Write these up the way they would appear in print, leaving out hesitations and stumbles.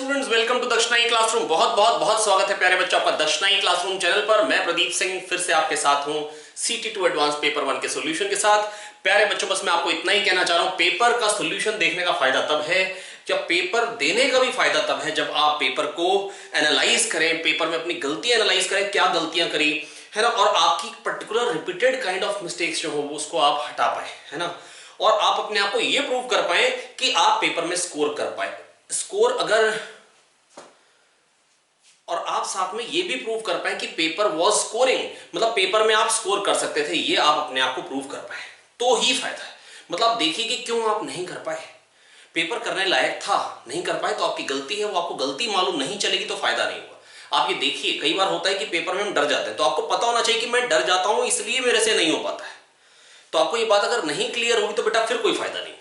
Students, welcome to दक्षिणाई classroom. बहुत बहुत बहुत स्वागत है प्यारे बच्चों आपका दक्षिणाई क्लासरूम चैनल पर। मैं प्रदीप सिंह फिर से आपके साथ हूं CT2 एडवांस पेपर 1 के सॉल्यूशन के साथ। प्यारे बच्चों, बस मैं आपको इतना ही कहना चाह रहा हूं, पेपर का सॉल्यूशन देखने का फायदा तब है जब पेपर देने का भी फायदा तब है जब आप पेपर को एनालाइज करें, पेपर में अपनी गलतियां एनालाइज करें, क्या गलतियां करी है ना, और आपकी particular repeated kind of mistakes जो हो उसको आप हटा पाए, है ना, और आप अपने आप को यह प्रूव कर पाए कि आप पेपर में स्कोर कर पाए। स्कोर अगर और आप साथ में ये भी प्रूव कर पाए कि पेपर वॉज स्कोरिंग, मतलब पेपर में आप स्कोर कर सकते थे, ये आप अपने आप को प्रूव कर पाए तो ही फायदा है। मतलब देखिए कि क्यों आप नहीं कर पाए, पेपर करने लायक था, नहीं कर पाए तो आपकी गलती है, वो आपको गलती मालूम नहीं चलेगी तो फायदा नहीं हुआ। आप ये देखिए, कई बार होता है कि पेपर में हम डर जाते हैं, तो आपको पता होना चाहिए कि मैं डर जाता हूं इसलिए मेरे से नहीं हो पाता है। तो आपको ये बात अगर नहीं क्लियर होगी तो बेटा फिर कोई फायदा नहीं हुआ।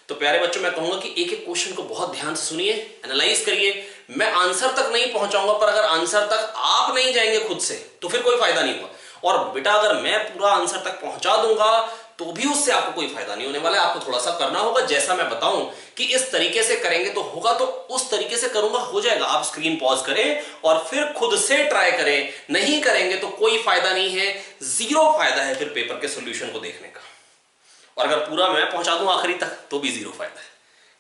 तो प्यारे बच्चों, मैं कहूंगा कि एक एक क्वेश्चन को बहुत ध्यान से सुनिए, एनालाइज करिए। मैं आंसर तक नहीं पहुंचाऊंगा, पर अगर आंसर तक आप नहीं जाएंगे खुद से तो फिर कोई फायदा नहीं हुआ। और बेटा अगर मैं पूरा आंसर तक पहुंचा दूंगा तो भी उससे आपको कोई फायदा नहीं होने वाला है। आपको थोड़ा सा करना होगा, जैसा मैं बताऊं कि इस तरीके से करेंगे तो होगा, तो उस तरीके से करूंगा हो जाएगा। आप स्क्रीन पॉज करें और फिर खुद से ट्राई करें। नहीं करेंगे तो कोई फायदा नहीं है, जीरो फायदा है फिर पेपर के सॉल्यूशन को देखने का। और अगर पूरा मैं पहुंचा दूं आखिरी तक तो भी जीरो फायदा है,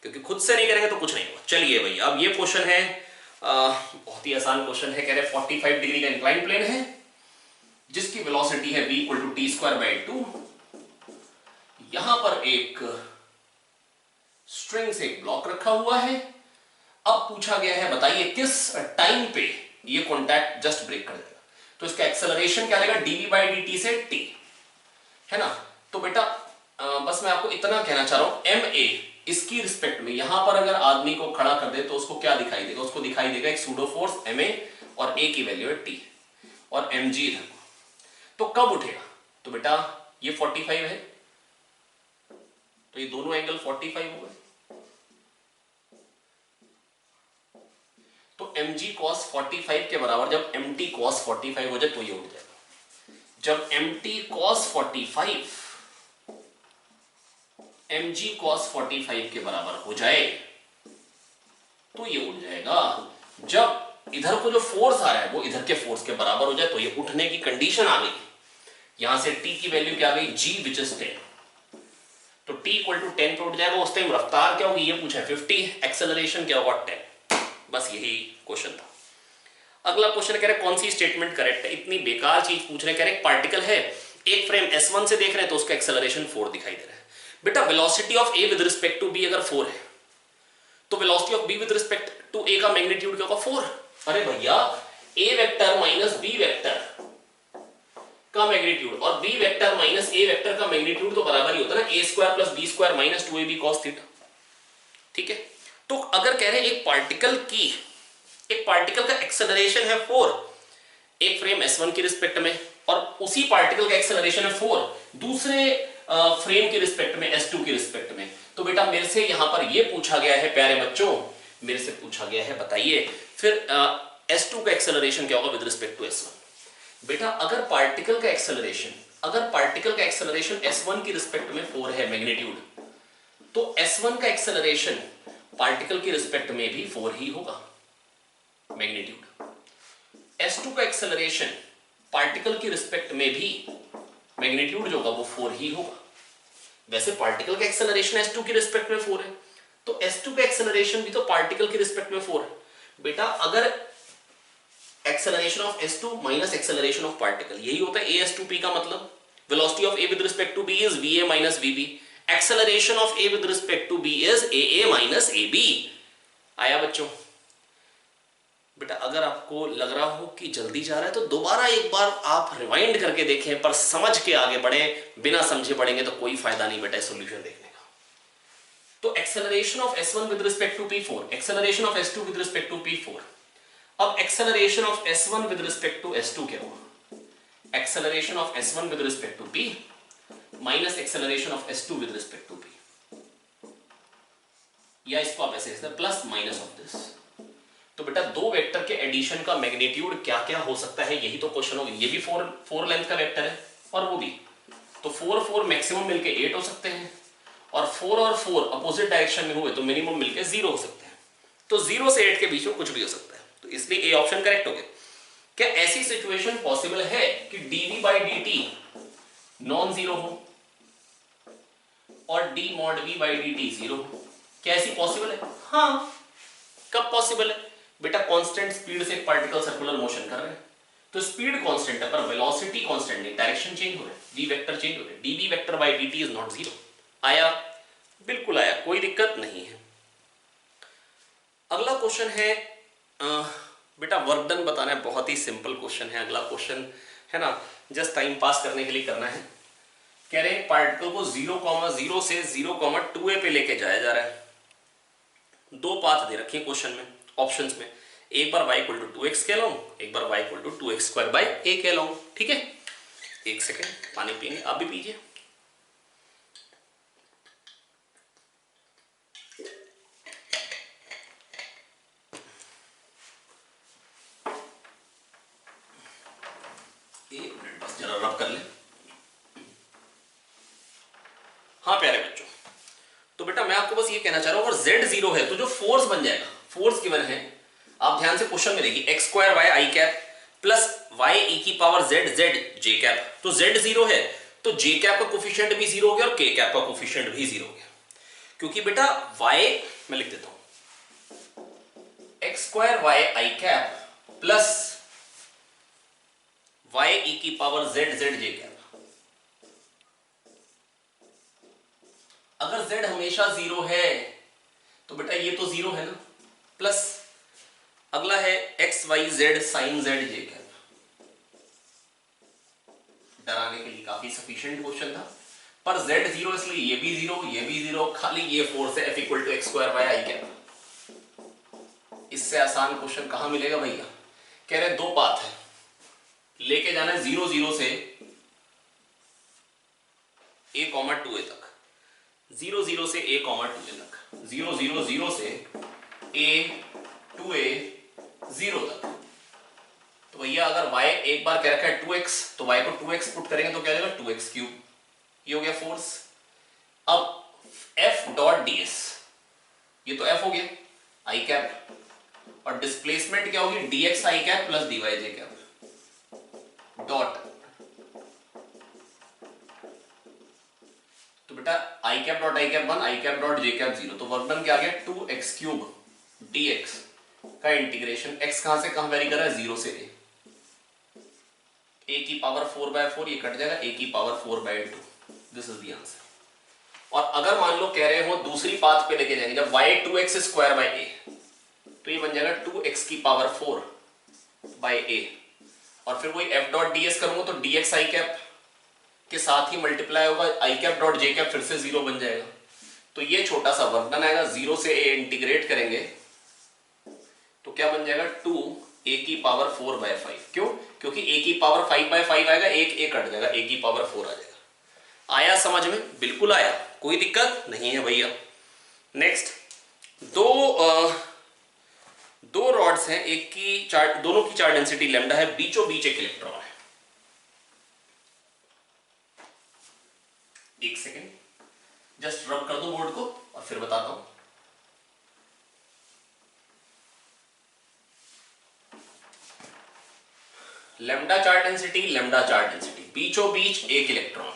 क्योंकि खुद से नहीं करेंगे तो कुछ नहीं होगा। चलिए भाई, अब ये क्वेश्चन है, बहुत ही आसान क्वेश्चन है। कह रहे 45 डिग्री का इंक्लाइन प्लेन है जिसकी वेलोसिटी है v = t²/2। यहां पर एक स्ट्रिंग से एक ब्लॉक रखा हुआ है। अब पूछा गया है, बताइए किस टाइम पे ये कॉन्टैक्ट जस्ट ब्रेक कर देगा। तो इसका एक्सेलरेशन क्या लगेगा, dv/dt से t, है ना। तो बेटा बस मैं आपको इतना कहना चाह रहा हूं, ma इसकी रिस्पेक्ट में यहां पर अगर आदमी को खड़ा कर दे तो उसको क्या दिखाई देगा, उसको दिखाई देगा एक सूडो फोर्स ma और a की वैल्यू है t और mg इधर को। तो कब उठेगा, तो बेटा ये 45 है तो ये दोनों एंगल 45 हो गए, तो mg cos 45 के बराबर जब mt cos 45 हो जाए तो ये उठ जाएगा। जब mt cos 45 mg cos 45 के बराबर हो जाए तो ये उठ जाएगा। जब इधर को जो फोर्स आ रहा है वो इधर के फोर्स के बराबर हो जाए तो ये उठने की कंडीशन आ गई। यहां से t की वैल्यू क्या आ गई, g विच इज 10, तो t = 10 पे उठ जाएगा। उस टाइम रफ्तार क्या होगी ये पूछा है 50, एक्सेलरेशन क्या होगा 10। बस यही क्वेश्चन था। अगला क्वेश्चन कह रहे कौन सी स्टेटमेंट करेक्ट है। इतनी बेकार चीज पूछ रहे, कह रहे पार्टिकल है, एक फ्रेम s1 से देख रहे हैं तो उसका एक्सेलरेशन 4 दिखाई दे रहा है। बेटा velocity of a with respect to b अगर 4 है तो velocity of b with respect to a का मैग्नीट्यूड क्या होगा 4। अरे भैया a vector minus b vector का मैग्नीट्यूड और b vector minus a vector का मैग्नीट्यूड तो बराबर ही होता है ना, a² + b² - 2ab cos theta. ठीक है, तो अगर कह रहे हैं एक पार्टिकल का एक्सेलरेशन है 4 एक फ्रेम s1 की रिस्पेक्ट में, और उसी पार्टिकल का एक्सेलरेशन है 4 दूसरे फ्रेम की रिस्पेक्ट में, s2 की रिस्पेक्ट में, तो बेटा मेरे से यहां पर यह पूछा गया है प्यारे बच्चों, मेरे से पूछा गया है बताइए फिर s2 का एक्सेलरेशन क्या होगा विद रिस्पेक्ट टू s1। बेटा अगर पार्टिकल का एक्सेलरेशन s1 की रिस्पेक्ट में 4 है मैग्नीट्यूड, तो s1 का एक्सेलरेशन पार्टिकल की रिस्पेक्ट में भी 4 ही होगा मैग्नीट्यूड। s2 का एक्सेलरेशन पार्टिकल की रिस्पेक्ट में भी मैग्नीट्यूड जो होगा वो 4 ही होगा। वैसे पार्टिकल का एक्सेलरेशन s2 की रिस्पेक्ट में 4 है, तो s2 का एक्सेलरेशन भी तो पार्टिकल की रिस्पेक्ट में 4 है। बेटा अगर acceleration of s2 minus acceleration of particle, यही होता है a/p का मतलब velocity of a with respect to b is va minus vb, acceleration of a with respect to b is aa minus ab। आया बच्चों। बेटा अगर आपको लग रहा हो कि जल्दी जा रहा है तो दोबारा एक बार आप रिवाइंड करके देखें, पर समझ के आगे बढ़े, बिना समझे पढ़ेंगे तो कोई फायदा नहीं बेटा सॉल्यूशन देखने का। तो acceleration of s1 with respect to p4, acceleration of s2 with respect to p4। अब acceleration of s1 with respect to s2 क्या होगा, acceleration of s1 with respect to p minus acceleration of s2 with respect to p, या इसको आप ऐसे plus minus of this. तो बेटा दो वेक्टर के एडिशन का मैग्नीट्यूड क्या क्या हो सकता है, यही तो क्वेश्चन होगा। ये भी 4 लेंथ का वेक्टर है और वो भी, तो 4 मैक्सिमम मिलके 8 हो सकते हैं, और 4 अपोजिट डायरेक्शन में हुए तो मिनिमम मिलके 0 हो सकते हैं। तो 0 से 8 के बीच में कुछ भी हो सकता है, तो इसलिए ए ऑप्शन करेक्ट हो गया। क्या ऐसी सिचुएशन पॉसिबल है कि dv by dt non zero हो और d mod v by dt zero हो? क्या ऐसी पॉसिबल है? हाँ। कब पॉसिबल है बेटा? कांस्टेंट स्पीड से एक पार्टिकल सर्कुलर मोशन कर रहे हैं, तो स्पीड कांस्टेंट है पर वेलोसिटी कांस्टेंट नहीं, डायरेक्शन चेंज हो रहा है, v वेक्टर चेंज हो रहा है, dv vector by dt is not zero. आया? बिल्कुल आया, कोई दिक्कत नहीं है। अगला क्वेश्चन है बेटा वर्क डन बताना है, बहुत ही सिंपल क्वेश्चन है अगला क्वेश्चन, है ना, जस्ट टाइम पास करने के लिए करना है। कह रहे हैं पार्टिकल को 0,0 से 0,2a पे लेके जाया जा रहा है। दो पाथ दे रखे हैं क्वेश्चन में, ऑप्शंस में, एक बार y इक्वल टू 2x कहलाऊं, एक बार y equal to 2x square by a कहलाऊं। ठीक है, एक सेकेंड पानी पिएंगे, आप भी पीजिए। एक मिनट बस जरा रब कर ले। हाँ प्यारे बच्चों, तो बेटा मैं आपको बस ये कहना चाह रहा हूं, अगर z 0 है तो जो फोर्स बन जाएगा, फोर्स गिवन है, आप ध्यान से क्वेश्चन में देखिए, x square y i cap plus Y ई की पावर z z जे कैप, तो z 0 है तो j कैप का कोफिशिएंट भी 0 हो गया और k कैप का कोफिशिएंट भी 0 हो गया, क्योंकि बेटा y, मैं लिख देता हूं, x square y i cap plus Y ई की पावर z z जे कैप, अगर z हमेशा 0 है तो बेटा ये तो 0 है ना, प्लस अगला है x y z sine z j cap. डराने के लिए काफी सफिशिएंट क्वेश्चन था, पर z 0 इसलिए ये भी 0, ये भी 0, खाली ये फोर्स है f equal to x square y i cap. इससे आसान क्वेश्चन कहां मिलेगा भैया? कह रहे दो पाथ है, लेके जाना है 0 0 से a, 2a तक, 0 0 से a, 2a तक, 0 0 0 से a 2a 0 तक। तो भैया अगर y एक बार कह रखा है 2x, तो y को 2x पुट करेंगे तो क्या हो जाएगा 2x क्यूब, ये हो गया फोर्स। अब f डॉट ds, ये तो f हो गया i कैप, और डिस्प्लेसमेंट क्या होगी dx i cap plus dy j cap dot, तो बेटा i cap dot i cap 1, i cap dot j cap 0, तो वर्क डन क्या आ गया 2x क्यूब dx का इंटीग्रेशन, x कहां से कहां वेरी कर रहा है 0 से a की पावर 4/4, ये कट जाएगा a की power 4/2, this is the answer. और अगर मान लो कह रहे हो दूसरी पाथ पे लेके जाएंगे, जब y 2x square by a, तो ये बन जाएगा 2x की पावर 4 बाय a, और फिर वही f डॉट ds करूंगा तो dx i कैप के साथ ही मल्टीप्लाई होगा, i cap dot j cap फिर से 0 बन जाएगा, तो ये छोटा सा वर्क डन आएगा, 0 से a इंटीग्रेट करेंगे तो क्या बन जाएगा 2a की पावर 4/5, क्यों? क्योंकि a की पावर 5/5 आएगा, एक a कट जाएगा, a की पावर 4 आ जाएगा। आया समझ में? बिल्कुल आया, कोई दिक्कत नहीं है भैया। नेक्स्ट, दो रॉड्स हैं, एक की चार्ज, दोनों की चार्ज डेंसिटी लैम्डा है, बीचों बीच एक इलेक्ट्रॉन है। एक सेकेंड जस्ट रब कर दो बोर्ड को और फिर बताता हूं। Lambda charge density, lambda charge density, बीचों बीच एक इलेक्ट्रॉन,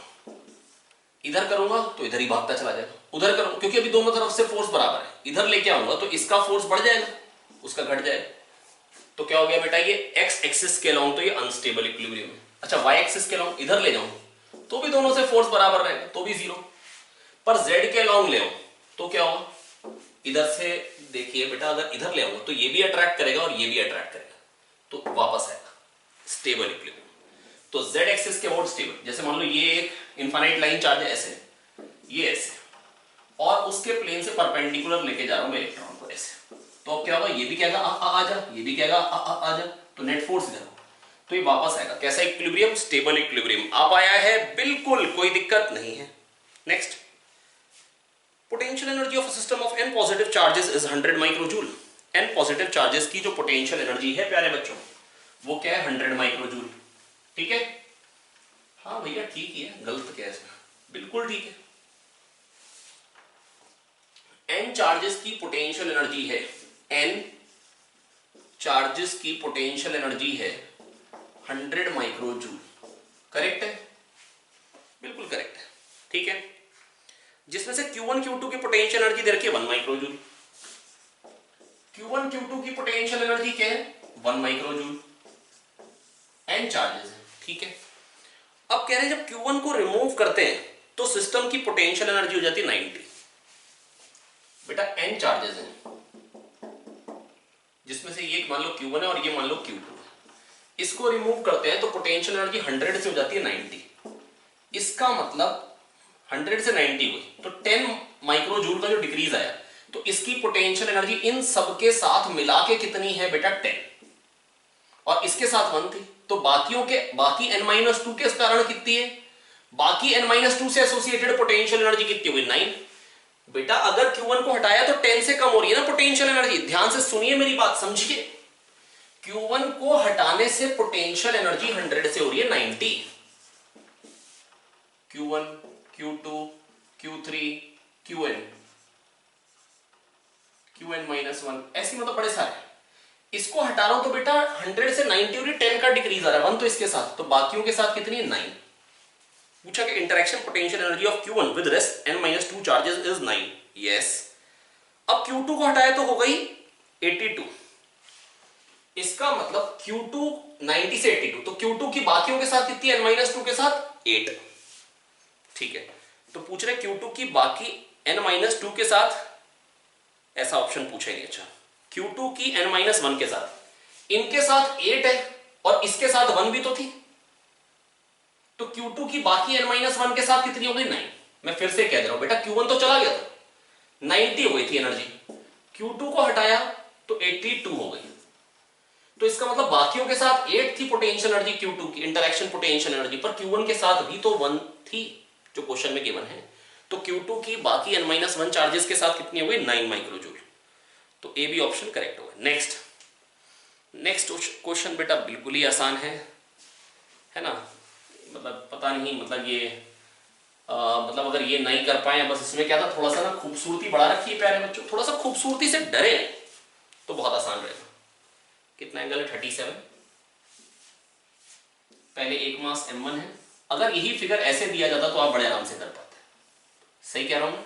इधर करूंगा तो इधर ही भागता चला जाएगा, उधर करूंगा क्योंकि अभी दोनों तरफ से फोर्स बराबर है, इधर लेके आऊंगा तो इसका फोर्स बढ़ जाएगा, उसका घट जाएगा, तो क्या हो गया बेटा ये एक्स एक्सिस के लॉन्ग तो ये अनस्टेबल इक्विलिब्रियम है। अच्छा वाई एक्सिस के लॉन्ग इधर ले जाऊं तो भी दोनों से फोर्स बराबर रहेगा, तो भी 0, पर जेड के लॉन्ग ले आऊं तो क्या होगा, इधर से देखिए बेटा अगर इधर ले आऊंगा तो ये भी अट्रैक्ट करेगा और ये भी अट्रैक्ट करेगा, तो वापस आएगा स्टेबल इक्विलिब्रियम। तो z एक्सिस के अबाउट स्टेबल, जैसे मान लो ये एक इनफाइनाइट लाइन चार्ज है ऐसे, ये ऐसे, और उसके प्लेन से परपेंडिकुलर लेके जा रहा हूं मैं इलेक्ट्रॉन को ऐसे, तो अब क्या होगा, ये भी कहेगा आ जा, ये भी कहेगा आ जा, तो नेट फोर्स इधर, तो ये वापस आएगा कैसा इक्विलिब्रियम, स्टेबल इक्विलिब्रियम। आप आया है बिल्कुल, कोई दिक्कत नहीं है। Next, potential energy of a system of n positive charges is 100 माइक्रोजूल। n positive charges की जो पोटेंशियल एनर्जी है प्यारे बच्चों वो क्या है 100 माइक्रोजूल, ठीक है? हाँ भैया ठीक ही है, गलत क्या है इसमें, बिल्कुल ठीक है। n चार्जेस की पोटेंशियल एनर्जी है n चार्जेस की पोटेंशियल एनर्जी है 100 माइक्रो जूल। करेक्ट है, बिल्कुल करेक्ट है। ठीक है, जिसमें से Q1 Q2 की पोटेंशियल एनर्जी दे रखी है 1 माइक्रो जूल। Q1 Q2 की पोटेंशियल एनर्जी क्या है 1 माइक्रो जूल, n चार्जेस है। ठीक है, अब कह रहे हैं जब Q1 को रिमूव करते हैं तो सिस्टम की पोटेंशियल एनर्जी हो जाती है 90। बेटा n चार्जेस हैं, जिसमें से ये मान लो Q1 है और ये मान लो Q2 है। इसको रिमूव करते हैं तो पोटेंशियल एनर्जी 100 से हो जाती है 90। इसका मतलब 100 से 90 हुई तो 10 माइक्रो जूल का जो डिक्रीज आया, तो इसकी पोटेंशियल एनर्जी इन सबके साथ मिला के कितनी है बेटा 10, और इसके साथ 1 थी। तो बाकी n-2 के कारण कितनी है, बाकी n-2 से एसोसिएटेड पोटेंशियल एनर्जी कितनी हुई 9। बेटा अगर Q1 को हटाया तो 10 से कम हो रही है ना पोटेंशियल एनर्जी। ध्यान से सुनिए मेरी बात, समझिए। Q1 को हटाने से पोटेंशियल एनर्जी 100 से हो रही है 90। Q1 Q2 Q3 Qn-1 ऐसी मतलब बड़े सारे। इसको हटा रहा हूं तो बेटा 100 से 90 हो रही, 10 का डिक्रीज आ रहा है 1 तो इसके साथ, तो बाकियों के साथ कितनी है 9। पूछा कि interaction potential energy of Q1 with rest n-2 charges is 9। Yes, अब Q2 को हटाए तो हो गई 82। इसका मतलब Q2 90 से 82, तो Q2 की बाकियों के साथ कितनी n-2 के साथ 8। ठीक है, तो पूछ रहे Q2 की बाकी n-2 के साथ, ऐसा ऑप्शन पूछा ही नहीं। अच्छा, Q2 की n-1 के साथ, इनके साथ 8 है और इसके साथ 1 भी तो थी, तो Q2 की बाकी n-1 के साथ कितनी हो गई 9। मैं फिर से कह दे रहा हूं बेटा, Q1 तो चला गया था, 90 हो गई थी एनर्जी, Q2 को हटाया तो 82 हो गई। तो इसका मतलब बाकियों के साथ 8 थी पोटेंशियल एनर्जी Q2 की, इंटरेक्शन पोटेंशियल एनर्जी, पर Q1 के साथ भी तो 1 थी जो क्वेश्चन में गिवन है। तो Q2 की बाकी n-1 चार्जेस के साथ कितनी हो गई 9 माइक्रो जूल। तो ए बी ऑप्शन करेक्ट होगा। नेक्स्ट क्वेश्चन बेटा बिल्कुल ही आसान है ना। मतलब पता नहीं, मतलब ये मतलब अगर ये नहीं कर पाए, बस इसमें क्या था, थोड़ा सा ना खूबसूरती बढ़ा रखी है प्यारे बच्चों, थोड़ा सा खूबसूरती से डरे तो बहुत आसान रहेगा। कितना एंगल है 37, पहले एक मास m1 है। अगर यही फिगर ऐसे दिया जाता तो आप बड़े आराम से कर पाते। सही कह रहा हूं मैं,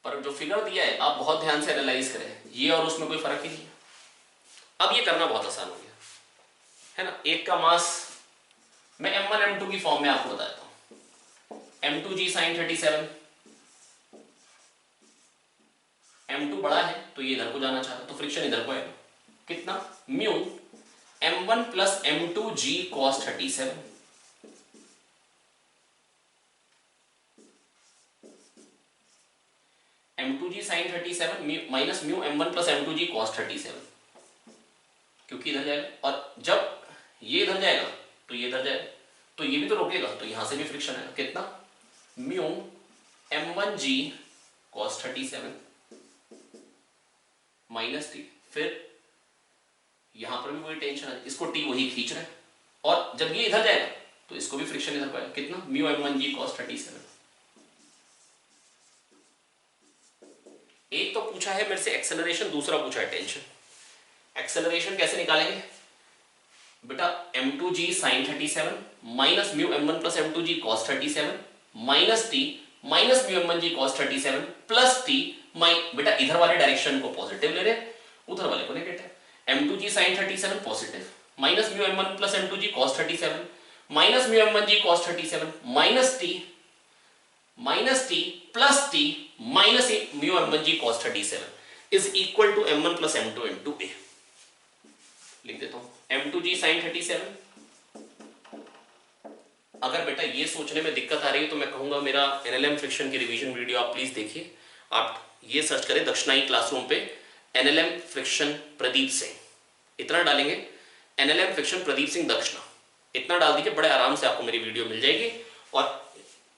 पर जो फिगर दिया है आप बहुत ध्यान से एनालाइज करें, ये और उसमें कोई फर्क ही नहीं है। अब ये करना बहुत आसान हो गया है ना। एक का मास मैं m1 m2 की फॉर्म में आपको बताता हूं, m2g sin 37, m2 बड़ा है तो ये इधर को जाना चाहता है, तो फ्रिक्शन इधर को आएगा। कितना mu m1 plus m2g cos 37, m2g sin 37 minus mu m1 plus m2g cos 37, क्योंकि इधर जाएगा, और जब ये इधर जाएगा तो ये इधर जाएगा, तो ये भी तो रोकेगा, तो यहां से भी फ्रिक्शन आएगा। कितना mu m1g cos 37 minus T, फिर यहां पर भी वही टेंशन है, इसको टी वही खींच रहा है, और जब ये इधर जाएगा तो इसको भी फ्रिक्शन इधर पाएगा। कितना म्यू m1g cos 37। एक तो पूछा है मेरे से एक्सेलरेशन, दूसरा पूछा है टेंशन। एक्सेलरेशन कैसे निकालेंगे बेटा, m2g sin 37 minus mu m1 plus m2g cos 37 minus T minus mu m1g cos 37 plus T, बेटा इधर वाले डायरेक्शन को पॉजिटिव ले रहे, उधर वाले को negative. m2g sin 37 positive minus mu m1 plus m2g cos 37 minus mu m1g cos 37 minus T plus T minus mu m1g cos 37 is equal to m1 plus m2 into a. लिख देता हूं m2g sin 37। अगर बेटा ये सोचने में दिक्कत आ रही है तो मैं कहूंगा मेरा एनएलएम फ्रिक्शन की रिवीजन वीडियो आप प्लीज देखिए। आप ये सर्च करें दक्षिणाई क्लासरूम पे एनएलएम फ्रिक्शन प्रदीप सिंह, इतना डालेंगे एनएलएम फ्रिक्शन प्रदीप सिंह दक्षिणा, इतना डाल दीजिए, बड़े आराम से आपको मेरी वीडियो मिल जाएगी। और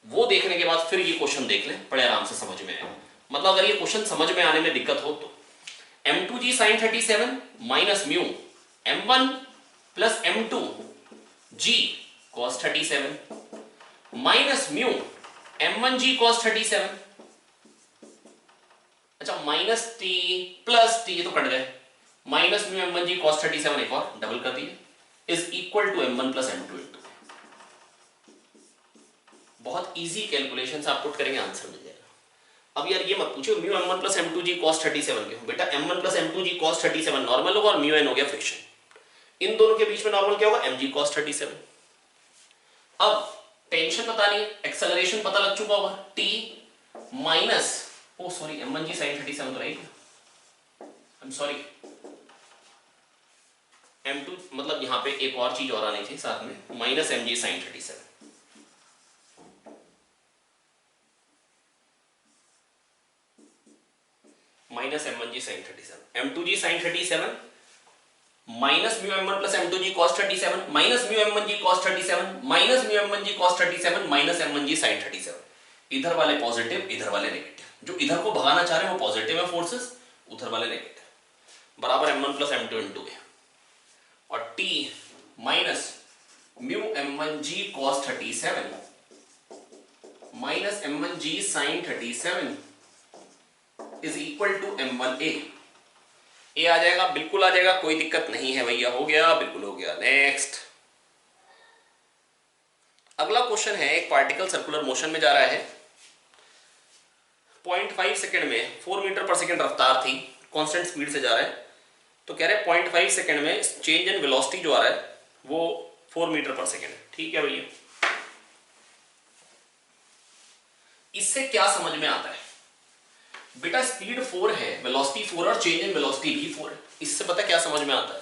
वो देखने के बाद फिर ये क्वेश्चन देख लें, बड़े आराम से समझ में आएगा। मतलब अगर ये क्वेश्चन समझ में आने में दिक्कत हो तो m2g sin 37 minus mu m1 plus m2g cos 37 minus mu m1g cos 37। अच्छा अच्छा माइनस टी प्लस टी, ये तो कट गए, minus mu m1 g cos 37 एक और डबल कर दिए is equal to m1 plus m2 into. बहुत इजी कैलकुलेशन आप पुट करेंगे आंसर मिल जाएगा। अब यार ये मत पूछो म्यू m1 प्लस m2 जी cos 37 क्यों, बेटा m1 प्लस m2 जी cos 37 नॉर्मल होगा और म्यू n हो गया फ्रिक्शन, इन दोनों के बीच में नॉर्मल क्या होगा mg cos 37। अब टेंशन बतानी है, एक्सेलरेशन पता लग चुका होगा t minus O sorry m1 g sin 37 तो right, I am sorry m2 मतलब यहां पे एक और चीज और आनी चाहिए साथ में, minus mg sin 37 minus m1 g sin 37 m2 जी sin 37 minus mu m1 plus m2 जी cos 37 minus mu m1 g cos 37 minus mu m1 g cos 37 minus m1 g sin 37। इधर वाले पॉजिटिव इधर वाले नेगेटिव, जो इधर को भगाना चाह रहे हैं वो पॉजिटिव है फोर्सेस, उधर वाले नेगेटिव, बराबर m1 प्लस m2 इंटू है और t minus mu m1 g cos 37 minus m1 g sin 37 is equal to m1a। A आ जाएगा, बिल्कुल आ जाएगा, कोई दिक्कत नहीं है भैया, हो गया, बिल्कुल हो गया। नेक्स्ट अगला क्वेश्चन है, एक पार्टिकल सर्कुलर मोशन में जा रहा है, 0.5 सेकंड में 4 मीटर पर सेकंड रफ्तार थी, कांस्टेंट स्पीड से जा रहा है, तो कह रहे हैं 0.5 सेकंड में चेंज इन वेलोसिटी जो आ रहा है वो 4 मीटर पर सेकंड है। ठीक है भैया, इससे क्या समझ में आता है बेटा, स्पीड 4 है, वेलोसिटी 4 और चेंज इन वेलोसिटी भी 4 है, इससे पता क्या समझ में आता है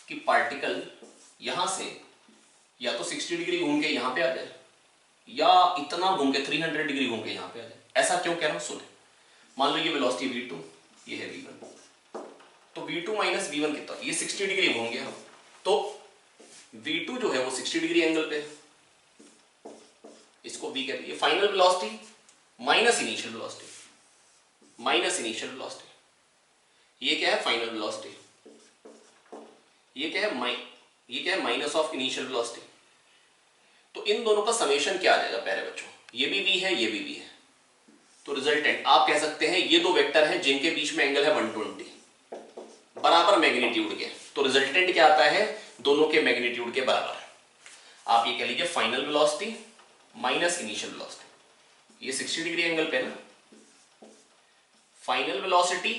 कि पार्टिकल यहां से या तो 60 डिग्री घूम के यहां पे आ जाए या इतना घूम के 300 डिग्री घूम के यहां पे आ जाए। ऐसा क्यों कह रहा हूं, सुने, मान लो ये वेलोसिटी v2, ये है v1, तो v2 माइनस v1 कितना, ये 60 डिग्री घूम गया, तो v2 जो है वो 60 डिग्री एंगल पे, इसको v कहते हैं। ये final velocity minus initial velocity, minus initial velocity, ये क्या है फाइनल वेलोसिटी, ये क्या है ये क्या है माइनस ऑफ इनिशियल वेलोसिटी। तो इन दोनों का समेशन क्या आ जाएगा प्यारे बच्चों, ये भी v है, ये भी v है, तो रिजल्टेंट आप कह सकते हैं ये दो वेक्टर हैं जिनके बीच में एंगल है 120 बराबर मैग्नीट्यूड के, तो रिजल्टेंट क्या आता है, दोनों के मैग्नीट्यूड के बराबर। आप ये कह लीजिए final velocity minus initial velocity, ये 60 डिग्री एंगल पे ना, final velocity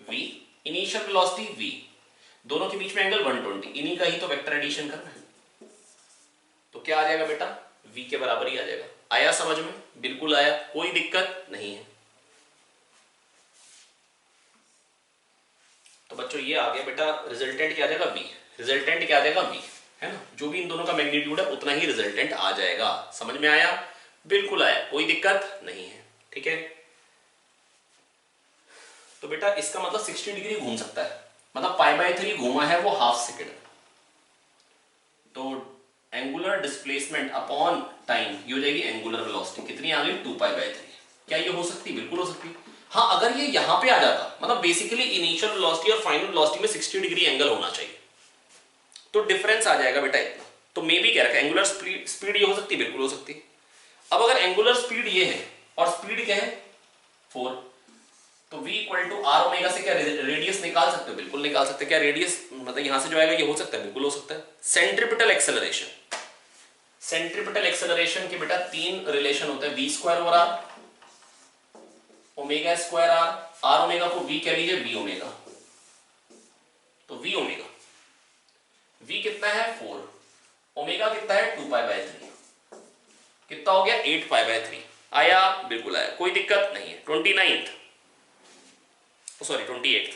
v, initial velocity v, दोनों के बीच में एंगल 120, इन्हीं का ही तो वेक्टर एडिशन करना है, तो क्या आ जाएगा बेटा, v के बराबर ही आ जाएगा। आया समझ में, बिल्कुल आया, कोई दिक्कत नहीं है। तो बच्चों ये आ गया बेटा, रिजल्टेंट क्या आ जाएगा v, रिजल्टेंट क्या आ जाएगा v, है ना, जो भी इन दोनों का मैग्नीट्यूड है उतना ही रिजल्टेंट आ जाएगा। समझ में आया, बिल्कुल आया, कोई दिक्कत नहीं है। ठीक है, तो बेटा इसका मतलब 60 डिग्री घूम सकता है, मतलब π/3 घूमा है वो हाफ सेकेंड, तो एंगुलर डिस्प्लेसमेंट अपॉन टाइम ये हो जाएगी एंगुलर वेलोसिटी, कितनी आ गई 2π/3। क्या ये हो सकती है, बिल्कुल हो सकती है। हाँ अगर ये यहां पे आ जाता, मतलब बेसिकली इनिशियल वेलोसिटी और फाइनल वेलोसिटी में 60 डिग्री एंगल होना चाहिए, तो डिफरेंस आ जाएगा बेटा इतना, तो मे भी कह रखा है एंगुलर स्पीड ये हो सकती है, बिल्कुल हो सकती है। अब अगर एंगुलर स्पीड ये है और स्पीड क्या है 4, तो v equal to r omega से क्या रेडियस निकाल सकते हो, बिल्कुल निकाल सकते हैं। क्या रेडियस मतलब यहां से जो आएगा ये हो सकता है, बिल्कुल हो सकता है। सेंट्रीपिटल एक्सेलरेशन, सेंट्रीपिटल एक्सेलरेशन के बेटा 3 रिलेशन होते हैं, v square over r, omega square r, r omega को v कह लीजिए v ओमेगा, तो v ओमेगा, v कितना है 4, ओमेगा कितना है 2π/3, कितना हो गया 8π/3। आया, बिल्कुल आया, कोई दिक्कत नहीं है। 29th सॉरी 28th,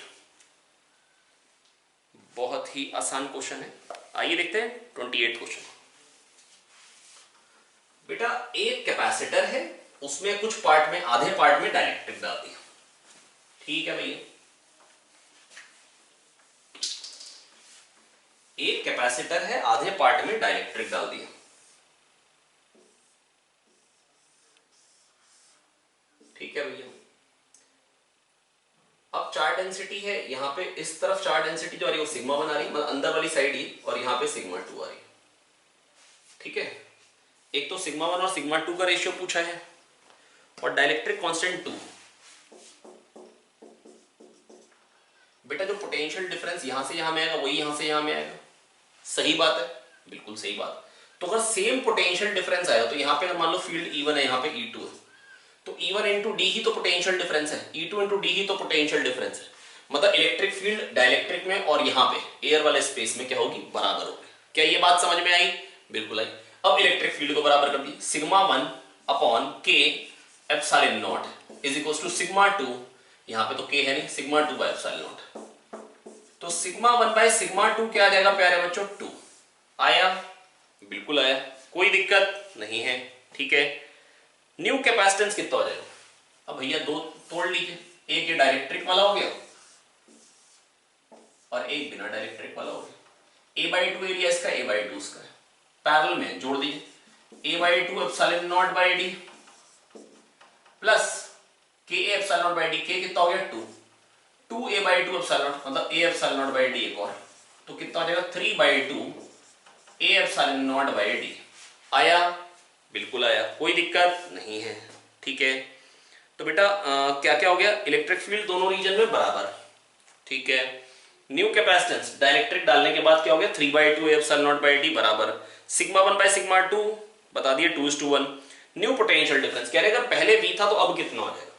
बहुत ही आसान क्वेश्चन है, आइए देखते हैं 28th क्वेश्चन। बेटा एक कैपेसिटर है, उसमें कुछ पार्ट में, आधे पार्ट में डाइलेक्ट्रिक डाल दिया, ठीक है भैया, एक कैपेसिटर है, आधे पार्ट में डाइलेक्ट्रिक डाल दिया, ठीक है भैया। अब चार्ज डेंसिटी है, यहां पे इस तरफ चार्ज डेंसिटी जो आ रही है वो सिग्मा बना रही है, मतलब अंदर वाली साइड ही, और यहां पे सिग्मा 2 आ रही है, ठीक है। एक तो सिग्मा 1 और सिग्मा 2 का रेशियो पूछा है, और डाइलेक्ट्रिक कांस्टेंट 2, पोटेंशियल डिफरेंस यहां से यहां में आएगा, वही यहां से यहां में आएगा। सही बात है, बिल्कुल सही बात। तो अगर सेम पोटेंशियल डिफरेंस आएगा तो यहाँ पे अगर मान लो फील्ड E1 है, यहाँ पे E2 है, तो E1 इंटू डी ही तो पोटेंशियल डिफरेंस है, E2 इंटू डी ही तो पोटेंशियल डिफरेंस है। मतलब इलेक्ट्रिक फील्ड डाइलेक्ट्रिक में और यहाँ पे एयर वाले स्पेस में क्या होगी, बराबर होगी। क्या ये बात समझ में आई? बिल्कुल आई। अब इलेक्ट्रिक फील्ड को बराबर कर दी, sigma 1 upon k epsilon naught is equal to sigma 2, यहाँ पे तो के है नहीं, सिग्मा 2 बाय एप्सिलॉन नॉट। तो सिग्मा 1 बाय सिग्मा 2 क्या आ जाएगा प्यारे बच्चों, 2 आया, बिल्कुल आया, कोई दिक्कत नहीं है, ठीक है। न्यू कैपेसिटेंस कितना हो जाएगा? अब भैया दो तोड़ लीजिए, एक ये डायरेक्ट्रिक वाला हो गया और एक बिना डायरेक्ट्रिक वाला हो गया। a/2 एरिया इसका, a/2 इसका है, पैरेलल में जोड़ दीजिए, a/2 epsilon naught by d plus k epsilon naught by d, k कितना हो गया 2, 2a/2 एप्सिलॉन नॉट, मतलब a epsilon naught by d एक और, तो कितना हो जाएगा 3/2 a epsilon naught by d. आया, बिल्कुल आया, कोई दिक्कत नहीं है, ठीक है। तो बेटा क्या क्या हो गया, इलेक्ट्रिक फील्ड दोनों रीजन में बराबर, ठीक है। न्यू कैपेसिटेंस डाइलेक्ट्रिक डालने के बाद क्या हो गया 3/2 एप्सिलॉन नॉट बाय डी बराबर सिग्मा 1 बाय सिग्मा 2, बता दिए 2:1। न्यू पोटेंशियल डिफरेंस कह रहे अगर पहले V था तो अब कितना हो जाएगा?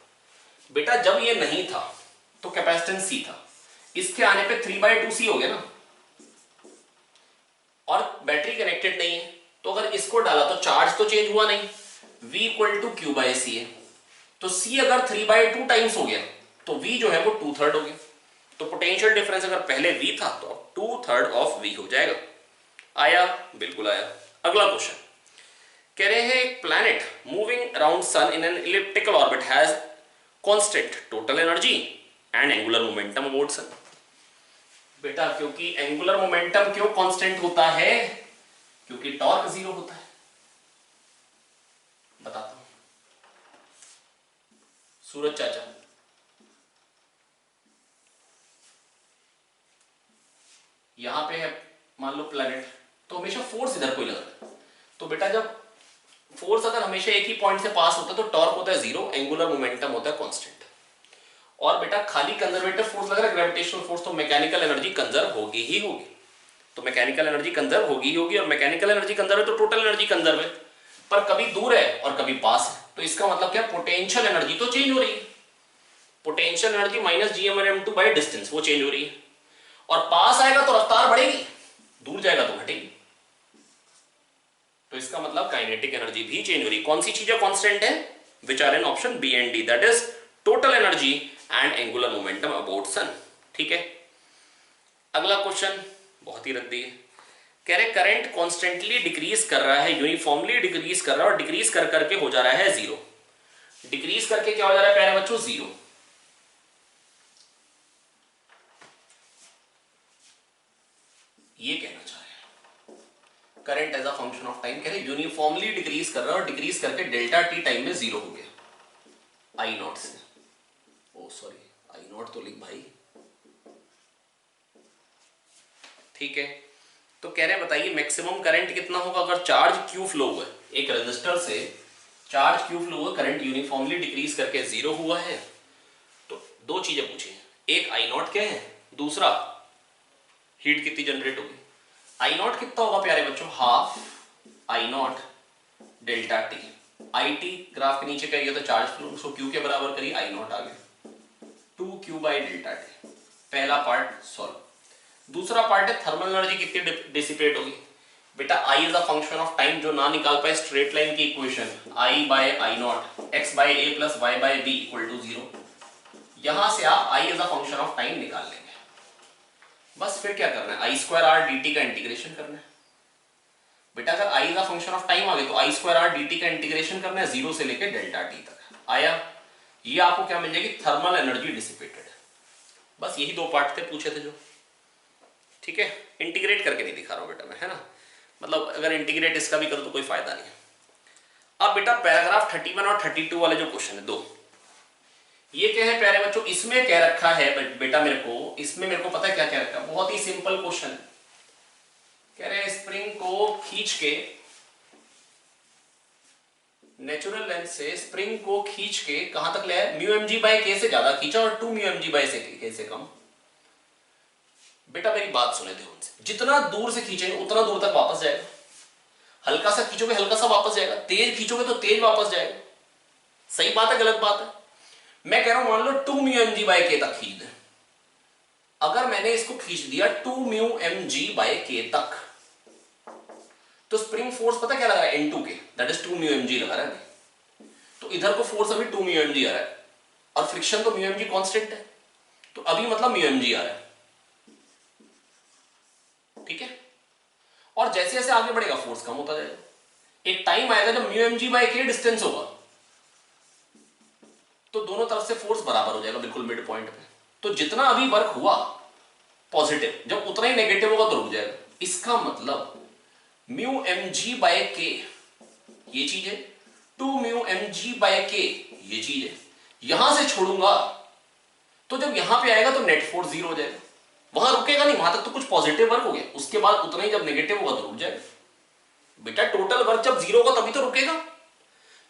बेटा जब ये नहीं था तो कैपेसिटेंस C था, इसके आने पे 3/2C हो गया ना, और बैटरी कनेक्टेड नहीं है, तो अगर इसको डाला तो चार्ज तो चेंज हुआ नहीं, V equal to Q by C है, तो C अगर 3/2 टाइम्स हो गया तो V जो है वो 2/3 हो गया। तो पोटेंशियल डिफरेंस अगर पहले V था तो अब 2/3 ऑफ V हो जाएगा। आया, बिल्कुल आया। अगला क्वेश्चन कह रहे हैं एक planet moving around sun in an elliptical orbit has constant total energy and angular momentum about sun. बेटा क्योंकि एंगुलर मोमेंटम क्यों कांस्टेंट होता है? क्योंकि टॉर्क 0 होता है। बताता हूं, सूरज चाचा, यहां पे है मान लो प्लैनेट, तो हमेशा फोर्स इधर को ही लगा है, तो बेटा जब फोर्स अगर हमेशा एक ही पॉइंट से पास होता है तो टॉर्क होता है 0, एंगुलर मोमेंटम होता है कांस्टेंट। और बेटा खाली कंजर्वेटिव फोर्स लग रहा है, ग्रेविटेशनल फोर्स, तो मैकेनिकल एनर्जी कंजर्व होगी ही होगी, तो मैकेनिकल एनर्जी कंजर्व होगी ही होगी, और मैकेनिकल एनर्जी कंजर्व है तो टोटल एनर्जी कंजर्व है, पर कभी दूर है और कभी पास है, तो इसका मतलब क्या, पोटेंशियल एनर्जी तो चेंज हो रही है, potential energy minus gm/m2 by distance वो चेंज हो रही है, और पास आएगा तो रफ्तार बढ़ेगी, दूर जाएगा तो घटेगी, तो इसका मतलब काइनेटिक एनर्जी भी चेंज हो रही है। कौन सी चीजें कांस्टेंट है? Which are in option b and d, that is total energy and angular momentum about sun, ठीक है। अगला क्वेश्चन बहुत ही रद्दी है, कह रहे करंट कॉन्स्टेंटली डिक्रीज कर रहा है, यूनिफॉर्मली डिक्रीज कर रहा है, और डिक्रीज कर करके हो जा रहा है 0। डिक्रीज करके क्या हो जा रहा है प्यारे बच्चों? 0। ये कहना चाह रहे हैं current as a function of time, कह रहे यूनिफॉर्मली डिक्रीज कर रहा है और डिक्रीज करके डेल्टा टी टाइम में 0 हो गया आई नॉट से। ओ सॉरी, आई नॉट तो लिख भाई, ठीक है। तो कह रहे हैं बताइए मैक्सिमम करंट कितना होगा अगर चार्ज क्यू फ्लो हुआ है, एक रजिस्टर से चार्ज क्यू फ्लो हुआ, करंट यूनिफॉर्मली डिक्रीज करके 0 हुआ है, तो दो चीजें पूछी, एक आई नॉट क्या है, दूसरा हीट कितनी जनरेट होगी। आई नॉट कितना होगा प्यारे बच्चों? Half I not delta T, I T graph के नीचे करिए तो चार्ज फ्लो, उसको क्यू के बराबर करिए, आई नॉट आ गया 2q बाई डेल्टा टी। पहला पार्ट सॉल्व। दूसरा पार्ट है थर्मल एनर्जी कितनी डिसिपेट होगी। बेटा I is a function of time, जो ना निकाल पाए स्ट्रेट लाइन की equation, I by I naught x by a plus y by b equal to 0, यहां से आप I is a function of time निकाल लेंगे। बस फिर क्या करना है, I square R D T का इंटीग्रेशन करना है। बेटा अगर I is a function of time आ गए तो I square R D T का इंटीग्रेशन करना है 0 से लेकर डेल्टा टी तक। आया, ये आपको क्या मिल जाएगी? Thermal energy dissipated. बस यही दो पार्ट थे पूछे थे जो, ठीक है। इंटीग्रेट करके नहीं दिखा रहा हूं बेटा मैं, है ना, मतलब अगर इंटीग्रेट इसका भी करो तो कोई फायदा नहीं है। अब बेटा पैराग्राफ 31 और 32 वाले जो क्वेश्चन है दो, ये क्या है प्यारे बच्चों, इसमें क्या रखा है बेटा मेरे को, इसमें मेरे को पता है क्या क्या रखा है, बहुत ही सिंपल क्वेश्चन है। कह रहे हैं स्प्रिंग को खींच के, नेचुरल लेंथ से स्प्रिंग को खींच के कहां तक ले आए, म्यू एम जी बाई के से ज्यादा खींचा और 2 म्यू एम जी बाई के से कम। बेटा मेरी बात सुने ध्यान से, जितना दूर से खींचेंगे उतना दूर तक वापस जाएगा, हल्का सा खींचोगे हल्का सा वापस जाएगा, तेज खींचोगे तो तेज वापस जाएगा। सही बात है गलत बात है? मैं कह रहा हूं मान लो 2 म्यू एम जी बाय के तक खींच दे। अगर मैंने इसको खींच दिया 2 म्यू एम जी बाय के तक, तो स्प्रिंग फोर्स पता क्या लगा है? N2 के, that is 2 mu m g लगा रहा है। तो इधर को फोर्स अभी 2 म्यू एम जी आ रहा है और फ्रिक्शन तो म्यू एम जी कांस्टेंट है, तो अभी मतलब म्यू एम जी आ रहा है। ठीक है, और जैसे जैसे आगे बढ़ेगा फोर्स कम होता जाएगा। एक टाइम आएगा जब म्यू एम जी बाय के डिस्टेंस होगा तो दोनों तरफ से फोर्स बराबर हो जाएगा, बिल्कुल मिड पॉइंट पे। तो जितना अभी वर्क हुआ पॉजिटिव, जब उतना ही नेगेटिव होगा तो रुक जाएगा। इसका मतलब mu m g by k ये चीज है, 2 mu m g by k ये चीज है। यहां से छोड़ूंगा तो जब यहां पे आएगा तो नेट फोर्स 0 हो जाएगा, वहां रुकेगा नहीं, वहां तक तो कुछ पॉजिटिव वर्क हो गया, उसके बाद उतना ही जब नेगेटिव होगा तो रुक जाएगा। बेटा टोटल वर्क जब 0 होगा तभी तो रुकेगा,